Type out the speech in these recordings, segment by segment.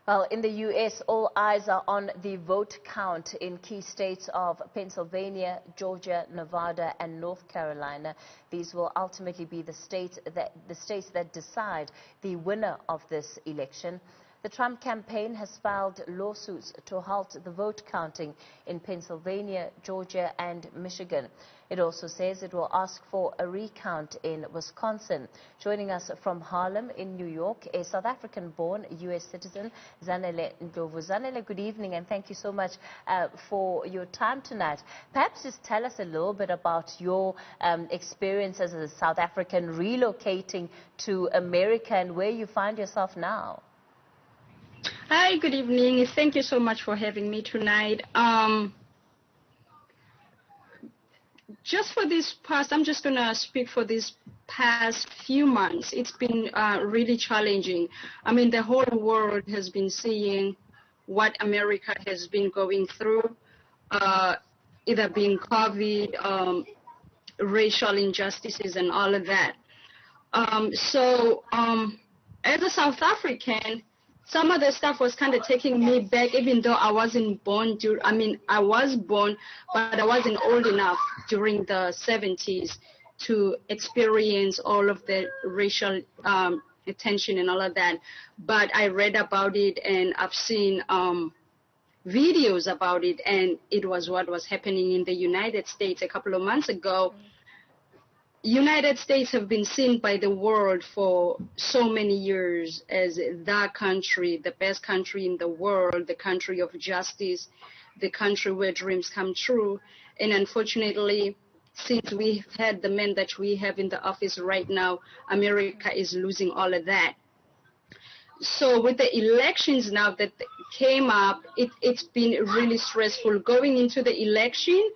Well, in the U.S., all eyes are on the vote count in key states of Pennsylvania, Georgia, Nevada, and North Carolina. These will ultimately be the states that decide the winner of this election. The Trump campaign has filed lawsuits to halt the vote counting in Pennsylvania, Georgia, and Michigan. It also says it will ask for a recount in Wisconsin. Joining us from Harlem in New York, a South African-born U.S. citizen, Zanele Ndhlovu. Zanele, good evening, and thank you so much for your time tonight. Perhaps just tell us a little bit about your experience as a South African relocating to America and where you find yourself now. Hi, good evening. Thank you so much for having me tonight. I'm just going to speak for these past few months. It's been really challenging. I mean, the whole world has been seeing what America has been going through, either being COVID, racial injustices, and all of that. As a South African, some of the stuff was kind of taking me back, even though I wasn't born. I was born, but I wasn't old enough during the 70s to experience all of the racial tension and all of that. But I read about it and I've seen videos about it, and it was what was happening in the United States a couple of months ago. United States have been seen by the world for so many years as the country, the best country in the world, the country of justice, the country where dreams come true. And unfortunately, since we've had the men that we have in the office right now, America is losing all of that. So with the elections now that came up, it's been really stressful. Going into the election,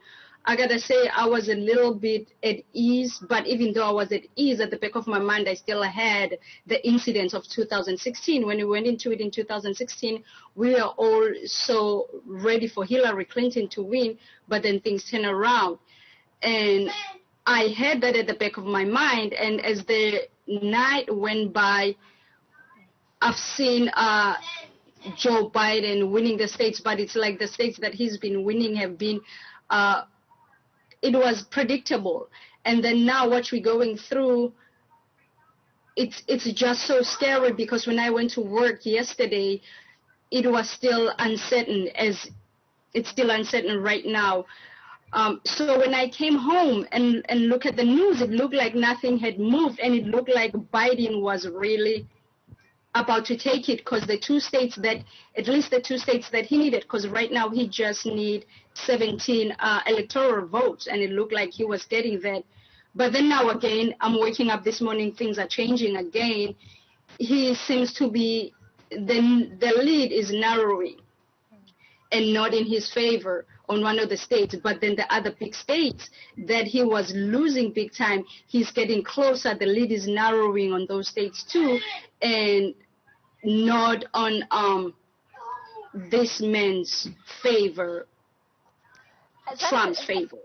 I gotta say I was a little bit at ease, but even though I was at ease, at the back of my mind, I still had the incidents of 2016. When we went into it in 2016, we were all so ready for Hillary Clinton to win, but then things turned around. And I had that at the back of my mind, and as the night went by, I've seen Joe Biden winning the states, but it's like the states that he's been winning have been it was predictable. And then now what we're going through, it's just so scary, because when I went to work yesterday, it was still uncertain, as it's still uncertain right now. So when I came home and look at the news, it looked like nothing had moved, and it looked like Biden was really about to take it, because the two states that he needed, because right now he just need 17 electoral votes, and it looked like he was getting that. But then now again, I'm waking up this morning, things are changing again. He seems to be, the lead is narrowing and not in his favor on one of the states, but then the other big states that he was losing big time, he's getting closer. The lead is narrowing on those states too, and not on this man's favor, Trump's favor.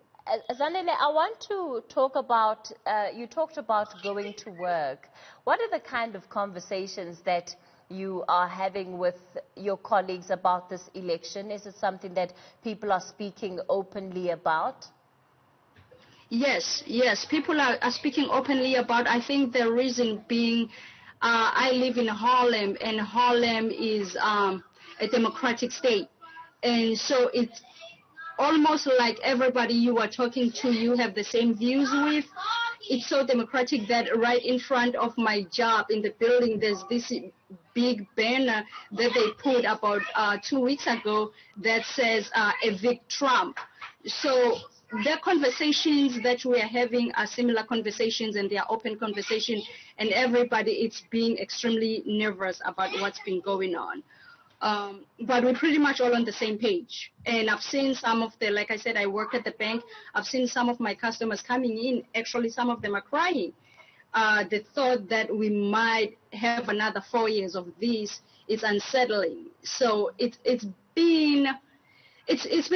Zanele, I want to talk about, you talked about going to work. What are the kind of conversations that you are having with your colleagues about this election? Is it something that people are speaking openly about? Yes, people are speaking openly about. I think the reason being, I live in Harlem, and Harlem is a democratic state. And so it's almost like everybody you are talking to, you have the same views with. It's so democratic that right in front of my job in the building, there's this big banner that they put about 2 weeks ago that says evict Trump. So the conversations that we are having are similar conversations, and they are open conversations, and everybody is being extremely nervous about what's been going on. But we're pretty much all on the same page. And I've seen some of the, like I said, I work at the bank. I've seen some of my customers coming in. Actually, some of them are crying. The thought that we might have another 4 years of this is unsettling. So it's been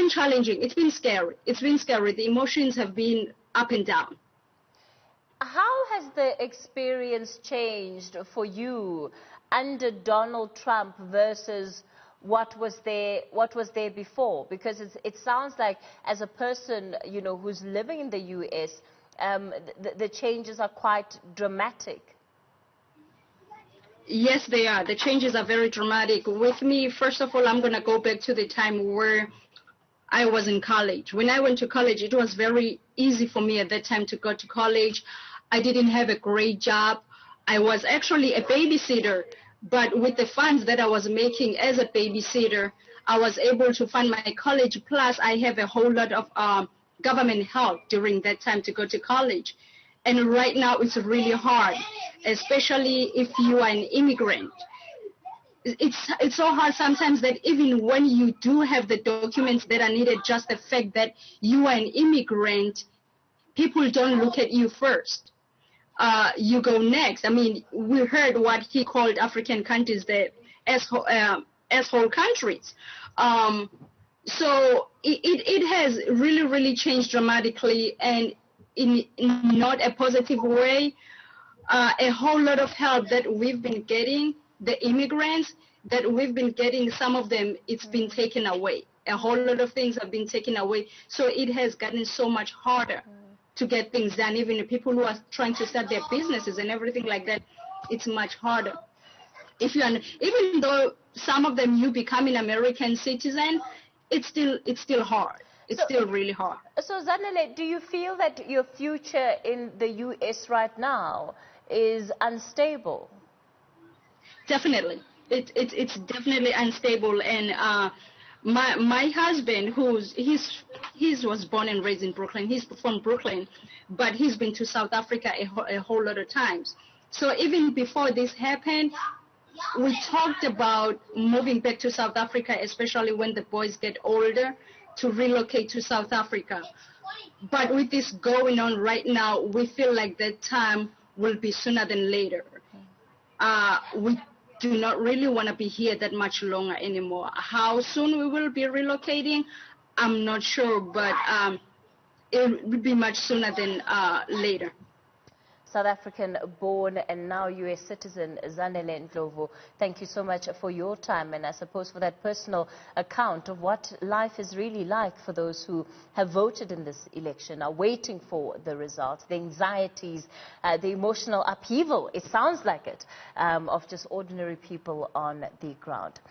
challenging. It's been scary. The emotions have been up and down. How has the experience changed for you under Donald Trump versus what was there before? Because it sounds like, as a person, you know, who's living in the U.S., the changes are quite dramatic. Yes, they are. The changes are very dramatic. With me, first of all, I'm going to go back to the time where I was in college. When I went to college, it was very easy for me at that time to go to college. I didn't have a great job. I was actually a babysitter, but with the funds that I was making as a babysitter, I was able to fund my college. Plus, I have a whole lot of government help during that time to go to college. And right now, it's really hard, especially if you are an immigrant. It's so hard sometimes that even when you do have the documents that are needed, just the fact that you are an immigrant, people don't look at you first. You go next. I mean, we heard what he called African countries the asshole countries. So it has really, really changed dramatically, and in not a positive way. A whole lot of help that we've been getting, the immigrants that we've been getting, some of them, it's been taken away. A whole lot of things have been taken away. So it has gotten so much harder to get things done. Even the people who are trying to start their businesses and everything like that, it's much harder. Even though some of them you become an American citizen, it's still hard. It's still really hard. So Zanele, do you feel that your future in the U.S. right now is unstable? Definitely. It's definitely unstable. And my husband, he was born and raised in Brooklyn. He's from Brooklyn, but he's been to South Africa a whole lot of times. So even before this happened, we talked about moving back to South Africa, especially when the boys get older, to relocate to South Africa. But with this going on right now, we feel like that time will be sooner than later. We do not really want to be here that much longer anymore. How soon we will be relocating, I'm not sure, but it will be much sooner than later. South African-born and now U.S. citizen Zanele Ndhlovu, thank you so much for your time, and I suppose for that personal account of what life is really like for those who have voted in this election, are waiting for the results, the anxieties, the emotional upheaval, it sounds like it, of just ordinary people on the ground.